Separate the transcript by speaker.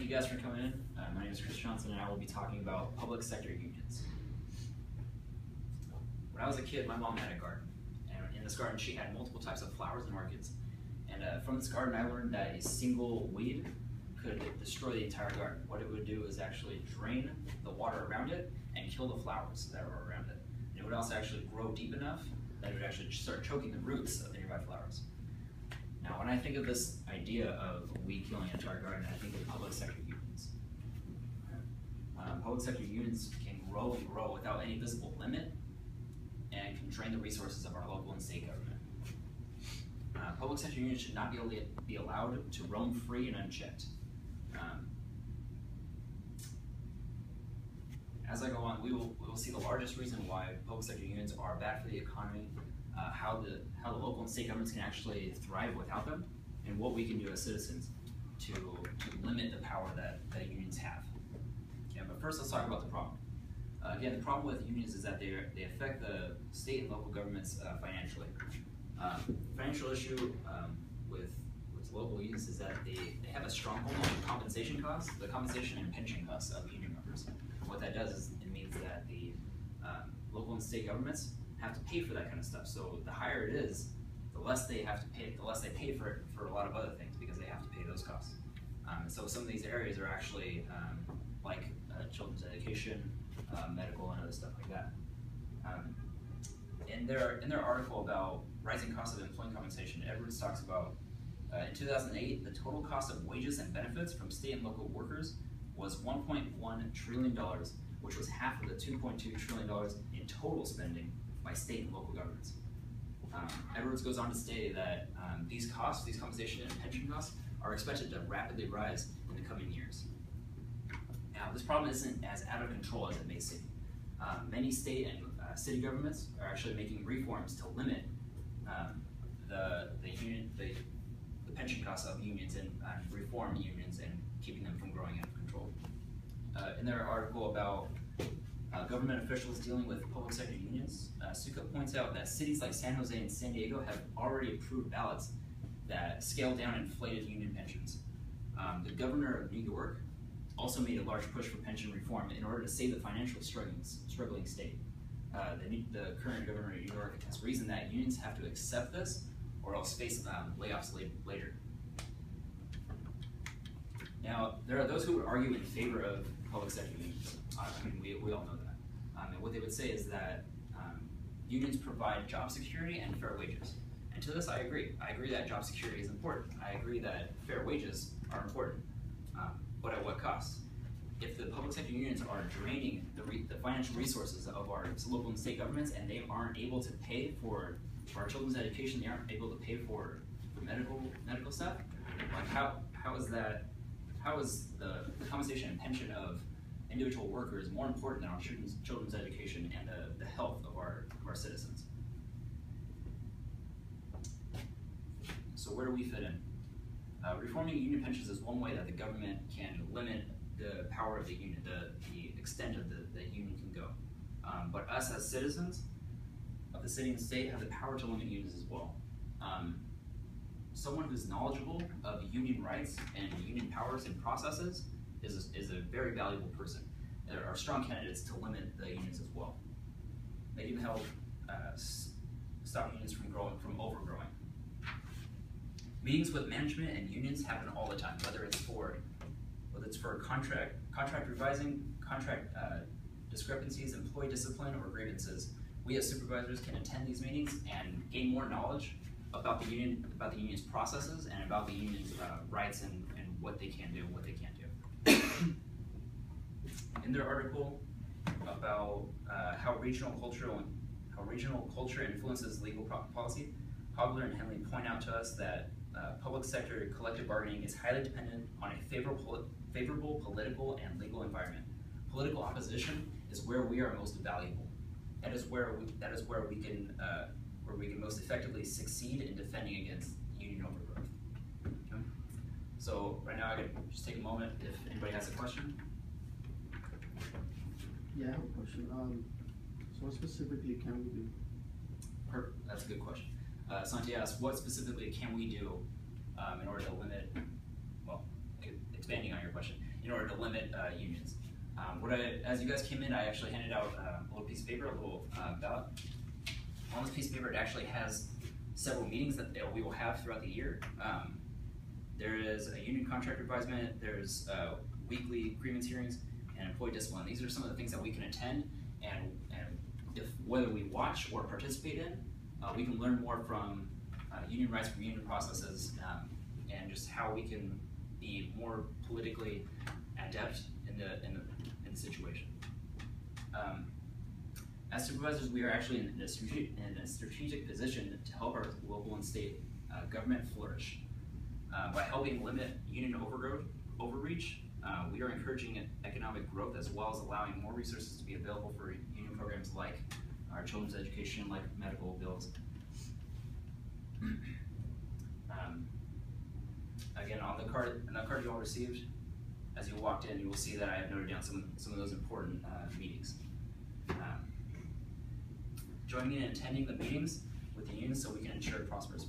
Speaker 1: Thank you guys for coming in. My name is Chris Johnson, and I will be talking about public sector unions. When I was a kid, my mom had a garden, and in this garden she had multiple types of flowers and orchids. And from this garden I learned that a single weed could destroy the entire garden. What it would do is actually drain the water around it and kill the flowers that were around it. And it would also actually grow deep enough that it would actually start choking the roots of the nearby flowers. Now, when I think of this idea of weed killing an entire garden, I think of public sector unions. Public sector unions can grow and grow without any visible limit and can drain the resources of our local and state government. Public sector unions should not be allowed to roam free and unchecked. As I go on, we will see the largest reason why public sector unions are bad for the economy, how the local and state governments can actually thrive without them, and what we can do as citizens to limit the power that unions have. Okay, but first, let's talk about the problem. Again, the problem with unions is that they affect the state and local governments financially. Financial issue with local unions is that they have a stronghold on compensation costs, the compensation and pension costs of union members. What that does is it means that the local and state governments have to pay for that kind of stuff. So the higher it is, the less they have to pay. The less they pay for it for a lot of other things because they have to pay those costs. So some of these areas are actually like children's education, medical, and other stuff like that. In their article about rising costs of employee compensation, Edwards talks about in 2008 the total cost of wages and benefits from state and local workers was $1.1 trillion, which was half of the $2.2 trillion in total spending by state and local governments. Edwards goes on to say that these costs, these compensation and pension costs, are expected to rapidly rise in the coming years. Now, this problem isn't as out of control as it may seem. Many state and city governments are actually making reforms to limit the pension costs of unions and reform unions and keeping them from growing out of control. In their article about government officials dealing with public sector unions, Suka points out that cities like San Jose and San Diego have already approved ballots that scale down inflated union pensions. The governor of New York also made a large push for pension reform in order to save the financially struggling state. The current governor of New York has reasoned that unions have to accept this or else face layoffs later. Now, there are those who would argue in favor of public sector unions. I mean, we all know that. And what they would say is that unions provide job security and fair wages. And to this, I agree. I agree that job security is important. I agree that fair wages are important. But at what cost? If the public sector unions are draining the financial resources of our local and state governments, and they aren't able to pay for our children's education, they aren't able to pay for medical stuff, like how is the compensation and pension of individual workers more important than our children's education and the health of our citizens? So where do we fit in? Reforming union pensions is one way that the government can limit the power of the union, the extent of the union can go. But us as citizens of the city and state have the power to limit unions as well. Someone who's knowledgeable of union rights and union powers and processes is a very valuable person. There are strong candidates to limit the unions as well. They can help stop unions from overgrowing. Meetings with management and unions happen all the time, whether it's for contract revising, contract discrepancies, employee discipline, or grievances. We as supervisors can attend these meetings and gain more knowledge about the union's processes and about the union's rights and what they can do and what they can't do. In their article about how regional culture influences legal policy, Hogler and Henley point out to us that public sector collective bargaining is highly dependent on a favorable political and legal environment. Political opposition is where we are most valuable. That is where we can most effectively succeed in defending against union overgrowth. Okay? So right now I can just take a moment if anybody has a question.
Speaker 2: Yeah, I have a question. So what specifically can we do?
Speaker 1: That's a good question. Santi asked, what specifically can we do in order to limit, well, expanding on your question, in order to limit unions. As you guys came in, I actually handed out a little piece of paper, a little ballot. On this piece of paper, it actually has several meetings that we will have throughout the year. There is a union contract advisement, there's weekly grievance hearings, and employee discipline. These are some of the things that we can attend, and whether we watch or participate in, we can learn more from union rights from union processes, and just how we can be more politically adept in the situation. As supervisors, we are actually in a strategic position to help our local and state government flourish. By helping limit union overreach, we are encouraging economic growth as well as allowing more resources to be available for union programs like our children's education, like medical bills. Again, on the card you all received, as you walked in, you will see that I have noted down some of those important meetings. Join me in attending the meetings with the union so we can ensure prosperous